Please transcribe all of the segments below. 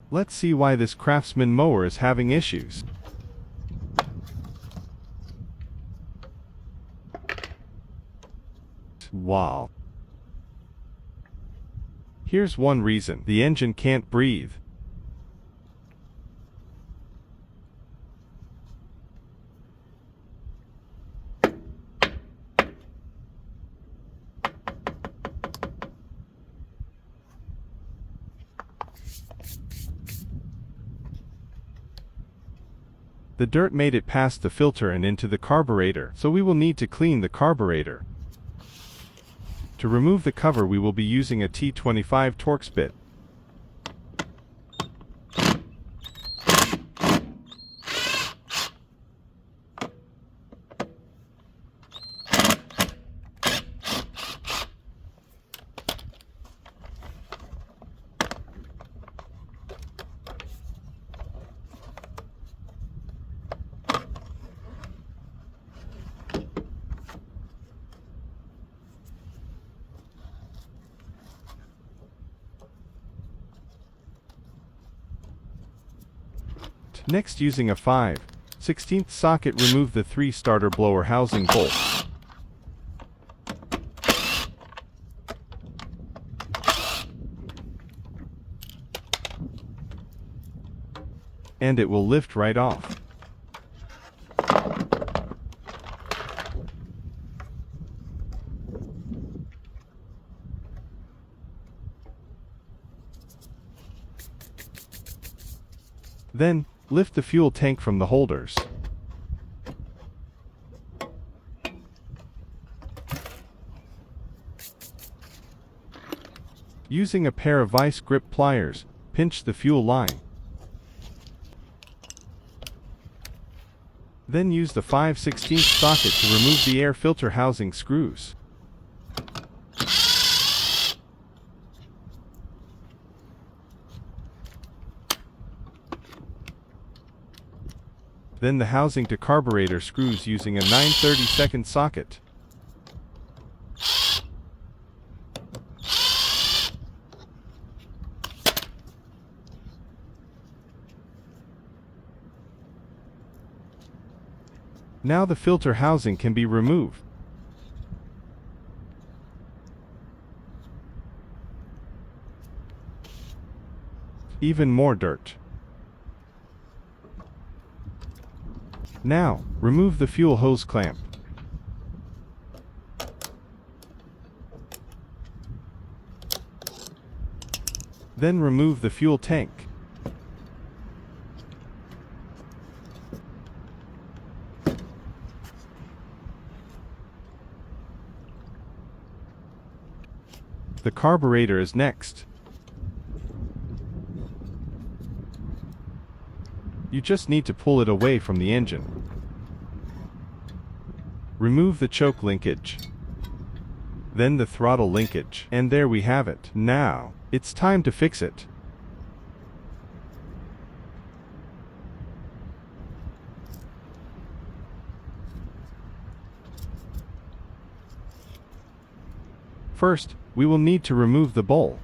Let's see why this Craftsman mower is having issues. Wow. Here's one reason: the engine can't breathe. The dirt made it past the filter and into the carburetor, so we will need to clean the carburetor. To remove the cover, we will be using a T25 Torx bit. Next, using a 5/16 socket, remove the 3 starter blower housing bolts. And it will lift right off. Then, lift the fuel tank from the holders. Using a pair of vice grip pliers, pinch the fuel line. Then use the 5/16 socket to remove the air filter housing screws. Then the housing to carburetor screws using a 9/32 socket. Now the filter housing can be removed. Even more dirt. Now, remove the fuel hose clamp. Then remove the fuel tank. The carburetor is next. You just need to pull it away from the engine. Remove the choke linkage. Then the throttle linkage. And there we have it. Now, it's time to fix it. First, we will need to remove the bowl.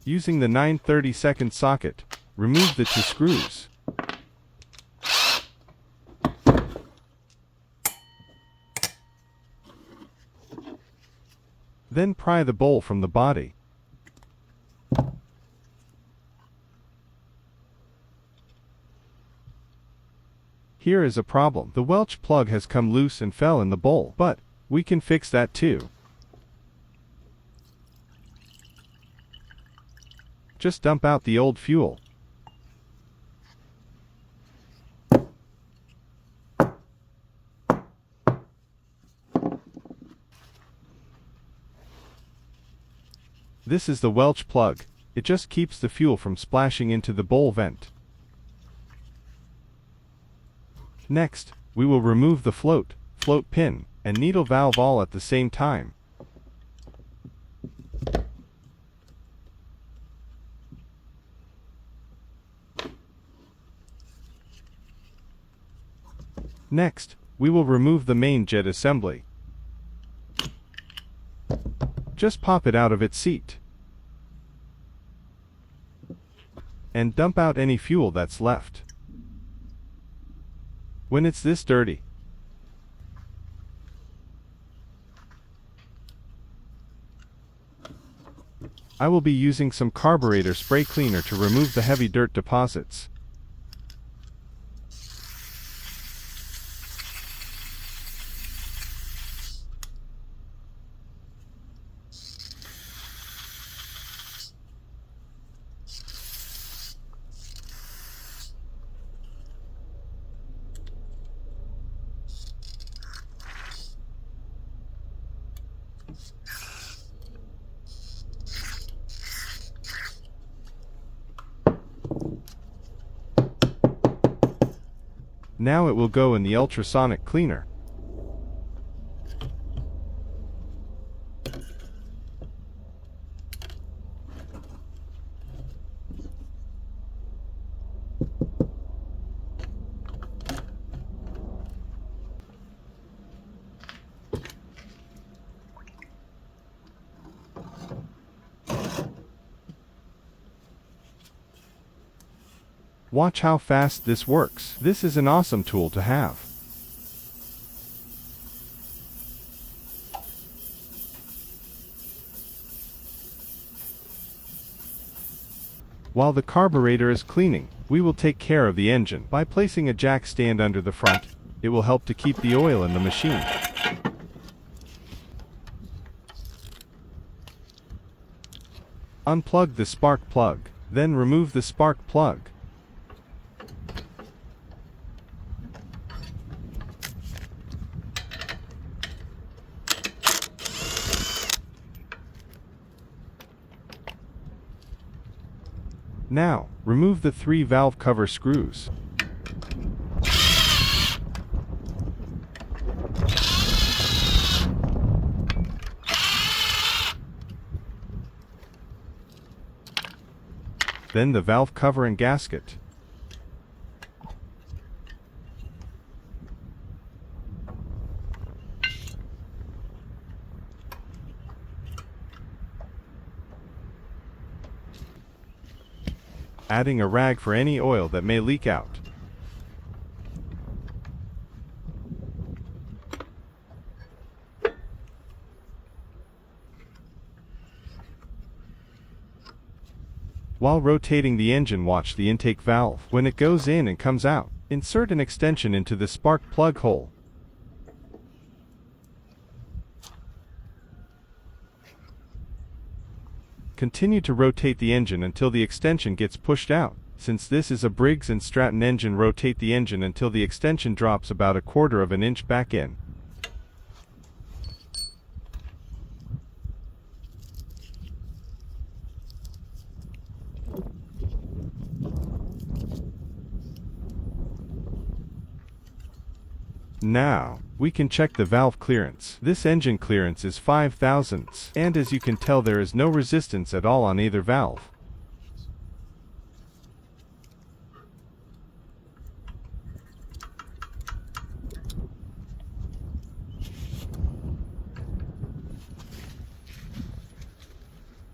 Using the 9/32 socket, remove the 2 screws. Then pry the bowl from the body. Here is a problem. The Welch plug has come loose and fell in the bowl, but we can fix that too. Just dump out the old fuel. This is the Welch plug. It just keeps the fuel from splashing into the bowl vent. Next, we will remove the float pin, and needle valve all at the same time. Next, we will remove the main jet assembly. Just pop it out of its seat. And dump out any fuel that's left. When it's this dirty, I will be using some carburetor spray cleaner to remove the heavy dirt deposits. Now it will go in the ultrasonic cleaner. Watch how fast this works. This is an awesome tool to have. While the carburetor is cleaning, we will take care of the engine. By placing a jack stand under the front, it will help to keep the oil in the machine. Unplug the spark plug, then remove the spark plug. Now, remove the 3 valve cover screws. Then the valve cover and gasket. Adding a rag for any oil that may leak out. While rotating the engine, watch the intake valve. When it goes in and comes out, insert an extension into the spark plug hole. Continue to rotate the engine until the extension gets pushed out. Since this is a Briggs & Stratton engine, rotate the engine until the extension drops about 1/4 of an inch back in. Now, we can check the valve clearance. This engine clearance is 5 thousandths, and as you can tell, there is no resistance at all on either valve.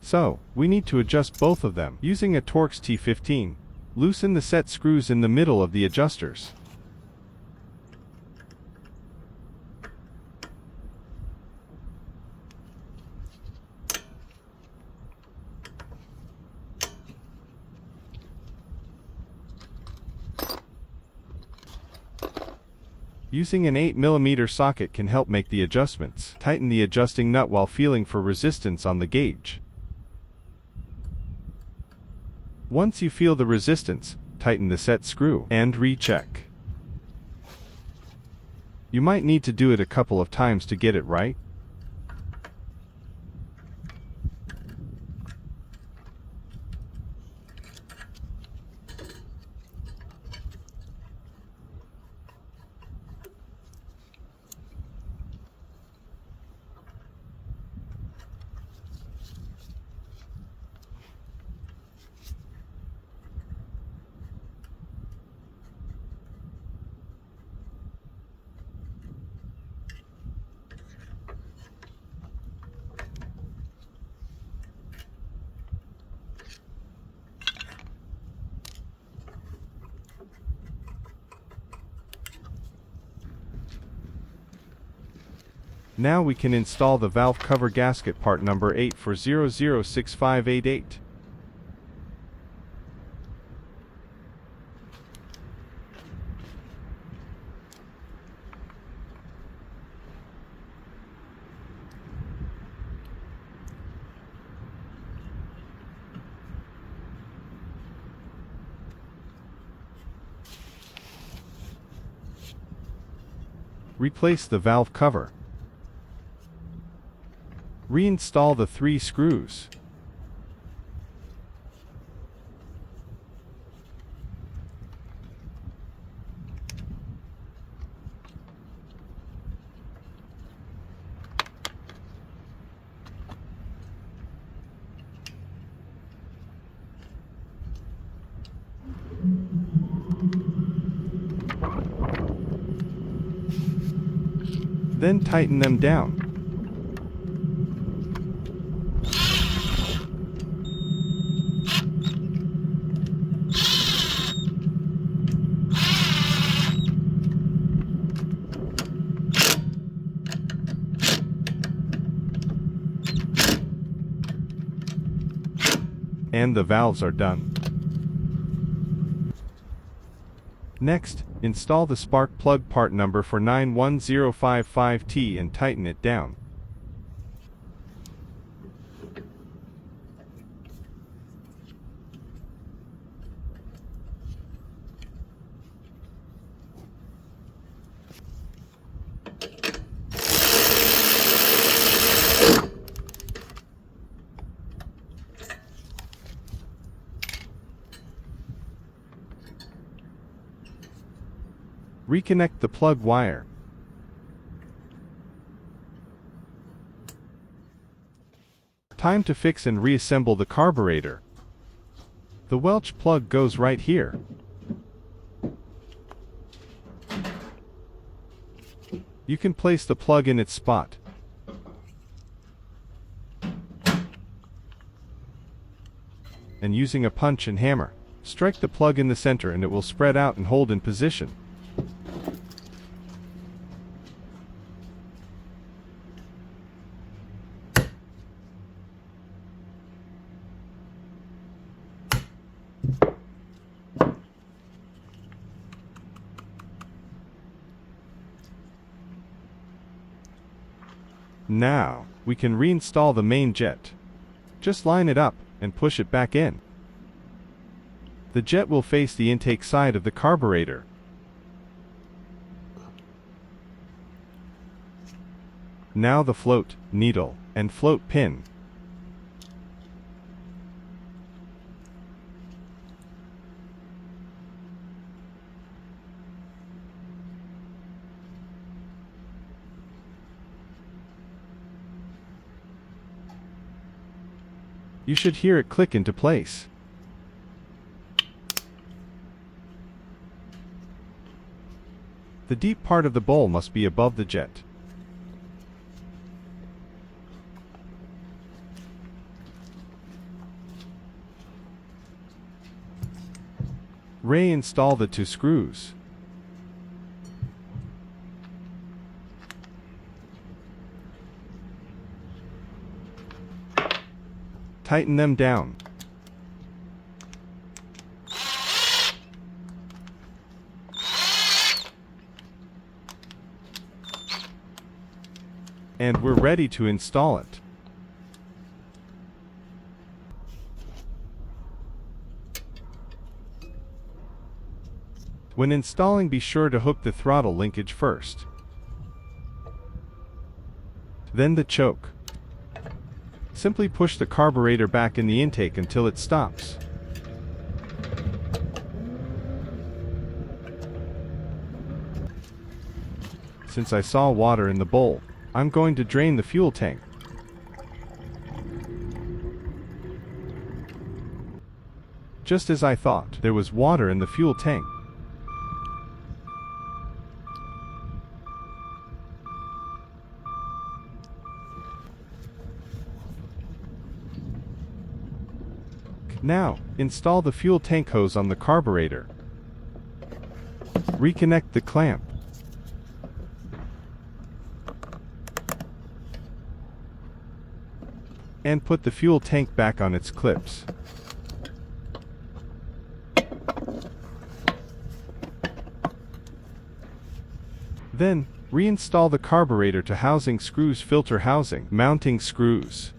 So, we need to adjust both of them. Using a Torx T15, loosen the set screws in the middle of the adjusters. Using an 8mm socket can help make the adjustments. Tighten the adjusting nut while feeling for resistance on the gauge. Once you feel the resistance, tighten the set screw and recheck. You might need to do it a couple of times to get it right. Now we can install the valve cover gasket part number 8 for 006588. Replace the valve cover. Reinstall the 3 screws. Then tighten them down. And the valves are done. Next, install the spark plug part number for 91055T and tighten it down. Reconnect the plug wire. Time to fix and reassemble the carburetor. The Welch plug goes right here. You can place the plug in its spot. And using a punch and hammer, strike the plug in the center and it will spread out and hold in position. Now, we can reinstall the main jet. Just line it up and push it back in. The jet will face the intake side of the carburetor. Now the float, needle, and float pin. You should hear it click into place. The deep part of the bowl must be above the jet. Reinstall the 2 screws. Tighten them down. And we're ready to install it. When installing, be sure to hook the throttle linkage first. Then the choke. Simply push the carburetor back in the intake until it stops. Since I saw water in the bowl, I'm going to drain the fuel tank. Just as I thought, there was water in the fuel tank. Now, install the fuel tank hose on the carburetor. Reconnect the clamp. and put the fuel tank back on its clips. Then, reinstall the carburetor to housing screws, filter housing, mounting screws.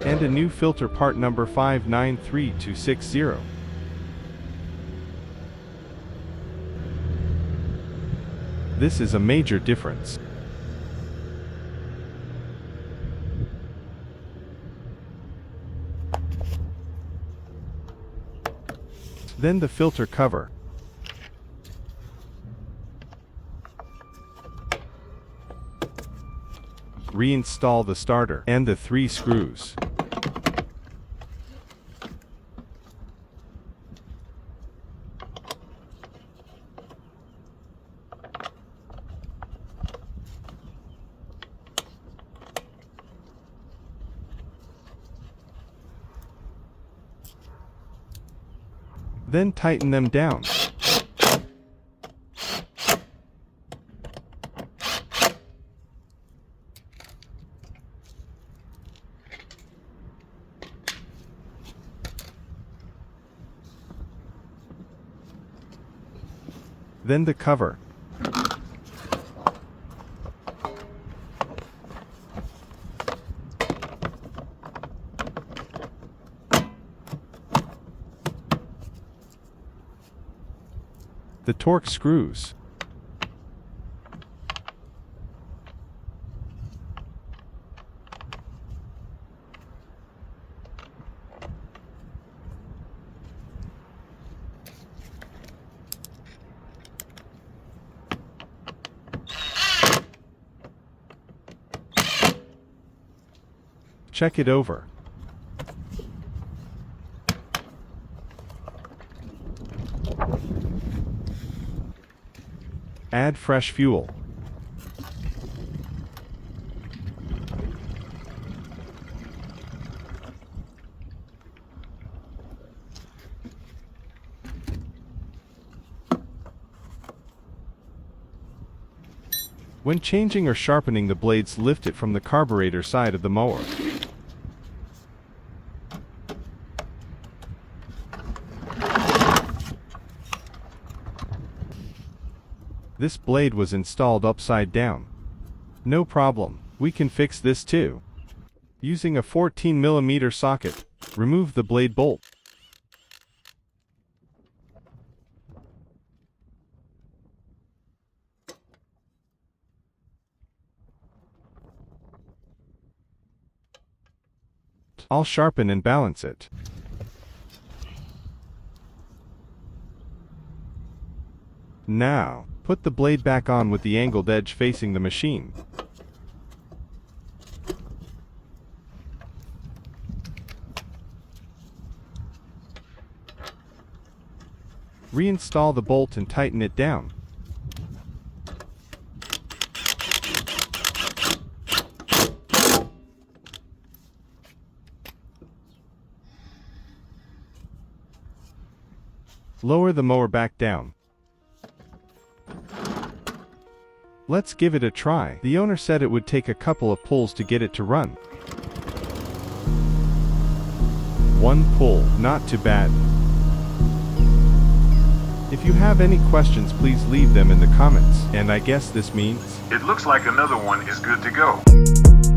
And a new filter, part number 593260. This is a major difference. Then the filter cover. Reinstall the starter and the 3 screws. Then tighten them down. Then the cover. The torque screws. Check it over. Add fresh fuel. When changing or sharpening the blades, lift it from the carburetor side of the mower. This blade was installed upside down. No problem, we can fix this too. Using a 14mm socket, remove the blade bolt. I'll sharpen and balance it. Now, put the blade back on with the angled edge facing the machine. Reinstall the bolt and tighten it down. Lower the mower back down. Let's give it a try. The owner said it would take a couple of pulls to get it to run. One pull, not too bad. If you have any questions, please leave them in the comments. And I guess this means it looks like another one is good to go.